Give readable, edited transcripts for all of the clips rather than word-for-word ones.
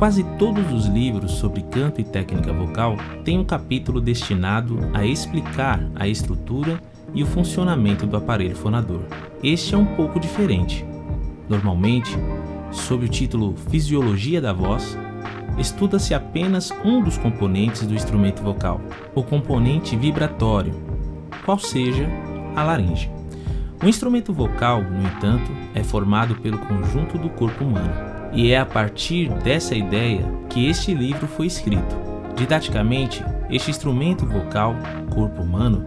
Quase todos os livros sobre canto e técnica vocal têm um capítulo destinado a explicar a estrutura e o funcionamento do aparelho fonador. Este é um pouco diferente. Normalmente, sob o título Fisiologia da Voz, estuda-se apenas um dos componentes do instrumento vocal, o componente vibratório, qual seja a laringe. O instrumento vocal, no entanto, é formado pelo conjunto do corpo humano. E é a partir dessa ideia que este livro foi escrito. Didaticamente, este instrumento vocal, corpo humano,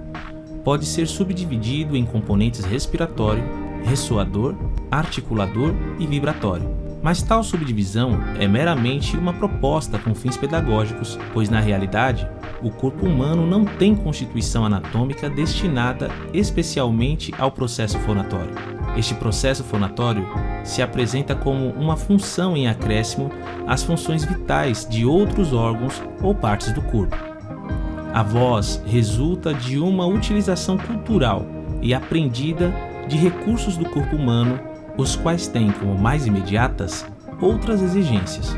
pode ser subdividido em componentes respiratório, ressoador, articulador e vibratório. Mas tal subdivisão é meramente uma proposta com fins pedagógicos, pois na realidade, o corpo humano não tem constituição anatômica destinada especialmente ao processo fonatório. Este processo fonatório se apresenta como uma função em acréscimo às funções vitais de outros órgãos ou partes do corpo. A voz resulta de uma utilização cultural e aprendida de recursos do corpo humano, os quais têm como mais imediatas outras exigências.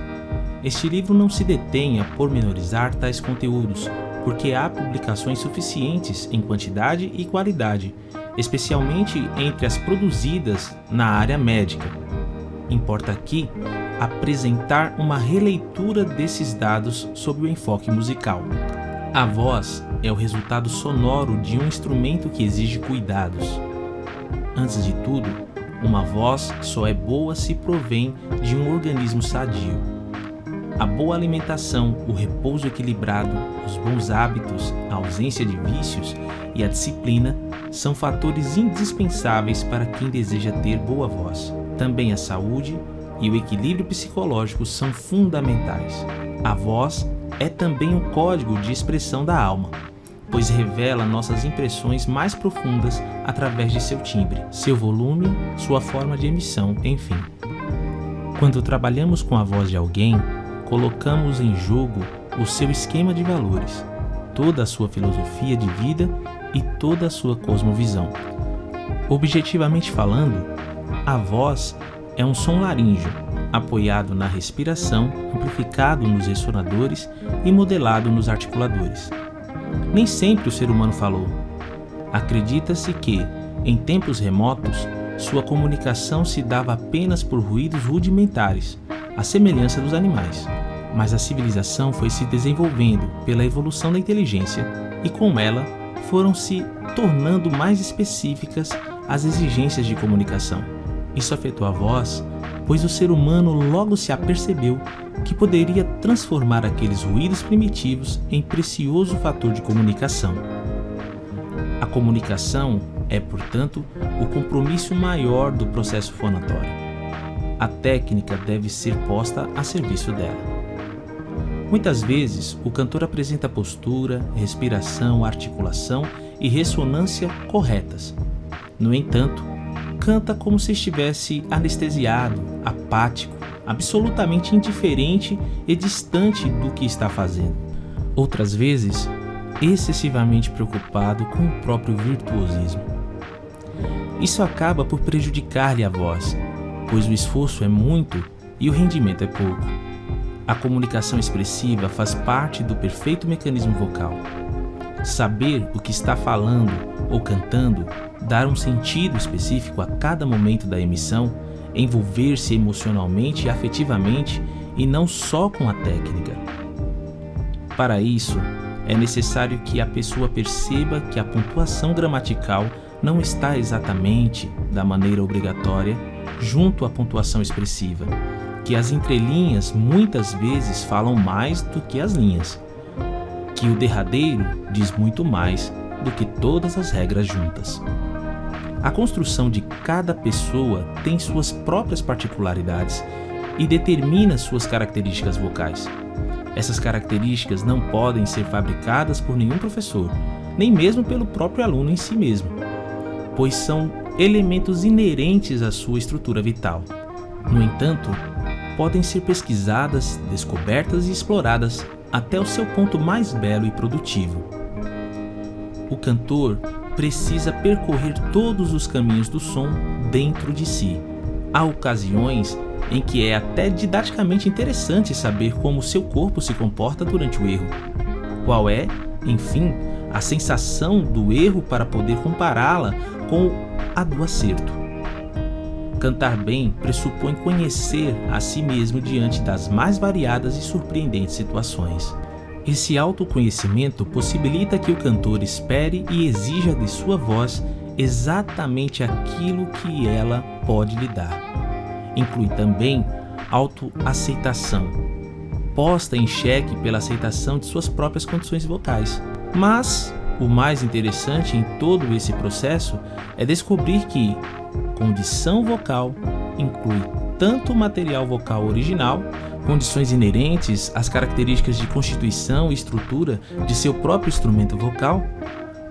Este livro não se detém a pormenorizar tais conteúdos, porque há publicações suficientes em quantidade e qualidade, especialmente entre as produzidas na área médica. Importa aqui apresentar uma releitura desses dados sob o enfoque musical. A voz é o resultado sonoro de um instrumento que exige cuidados. Antes de tudo, uma voz só é boa se provém de um organismo sadio. A boa alimentação, o repouso equilibrado, os bons hábitos, a ausência de vícios e a disciplina são fatores indispensáveis para quem deseja ter boa voz. Também a saúde e o equilíbrio psicológico são fundamentais. A voz é também um código de expressão da alma, pois revela nossas impressões mais profundas através de seu timbre, seu volume, sua forma de emissão, enfim. Quando trabalhamos com a voz de alguém, colocamos em jogo o seu esquema de valores, toda a sua filosofia de vida e toda a sua cosmovisão. Objetivamente falando, a voz é um som laríngeo, apoiado na respiração, amplificado nos ressonadores e modelado nos articuladores. Nem sempre o ser humano falou. Acredita-se que, em tempos remotos, sua comunicação se dava apenas por ruídos rudimentares, à semelhança dos animais. Mas a civilização foi se desenvolvendo pela evolução da inteligência e com ela foram se tornando mais específicas as exigências de comunicação. Isso afetou a voz, pois o ser humano logo se apercebeu que poderia transformar aqueles ruídos primitivos em precioso fator de comunicação. A comunicação é, portanto, o compromisso maior do processo fonatório. A técnica deve ser posta a serviço dela. Muitas vezes, o cantor apresenta postura, respiração, articulação e ressonância corretas. No entanto, canta como se estivesse anestesiado, apático, absolutamente indiferente e distante do que está fazendo. Outras vezes, excessivamente preocupado com o próprio virtuosismo. Isso acaba por prejudicar-lhe a voz, pois o esforço é muito e o rendimento é pouco. A comunicação expressiva faz parte do perfeito mecanismo vocal. Saber o que está falando ou cantando, dar um sentido específico a cada momento da emissão, envolver-se emocionalmente e afetivamente e não só com a técnica. Para isso, é necessário que a pessoa perceba que a pontuação gramatical não está exatamente da maneira obrigatória junto à pontuação expressiva, que as entrelinhas muitas vezes falam mais do que as linhas, que o derradeiro diz muito mais do que todas as regras juntas. A construção de cada pessoa tem suas próprias particularidades e determina suas características vocais. Essas características não podem ser fabricadas por nenhum professor, nem mesmo pelo próprio aluno em si mesmo, pois são elementos inerentes à sua estrutura vital. No entanto, podem ser pesquisadas, descobertas e exploradas até o seu ponto mais belo e produtivo. O cantor precisa percorrer todos os caminhos do som dentro de si. Há ocasiões em que é até didaticamente interessante saber como seu corpo se comporta durante o erro. Qual é, enfim, a sensação do erro para poder compará-la com a do acerto. Cantar bem pressupõe conhecer a si mesmo diante das mais variadas e surpreendentes situações. Esse autoconhecimento possibilita que o cantor espere e exija de sua voz exatamente aquilo que ela pode lhe dar. Inclui também autoaceitação, posta em xeque pela aceitação de suas próprias condições vocais. Mas o mais interessante em todo esse processo é descobrir que condição vocal inclui tanto o material vocal original, condições inerentes às características de constituição e estrutura de seu próprio instrumento vocal,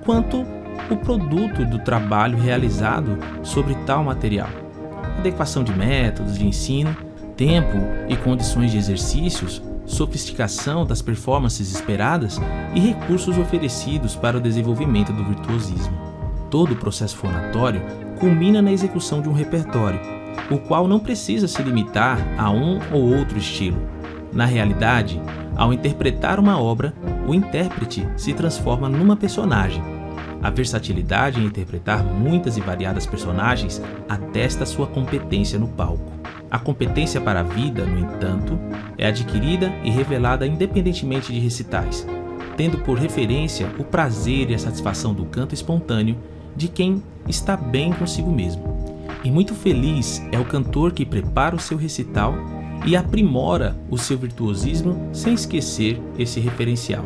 quanto o produto do trabalho realizado sobre tal material. Adequação de métodos de ensino, tempo e condições de exercícios, sofisticação das performances esperadas e recursos oferecidos para o desenvolvimento do virtuosismo. Todo o processo fonatório culmina na execução de um repertório, o qual não precisa se limitar a um ou outro estilo. Na realidade, ao interpretar uma obra, o intérprete se transforma numa personagem. A versatilidade em interpretar muitas e variadas personagens atesta sua competência no palco. A competência para a vida, no entanto, é adquirida e revelada independentemente de recitais, tendo por referência o prazer e a satisfação do canto espontâneo de quem está bem consigo mesmo. E muito feliz é o cantor que prepara o seu recital e aprimora o seu virtuosismo sem esquecer esse referencial.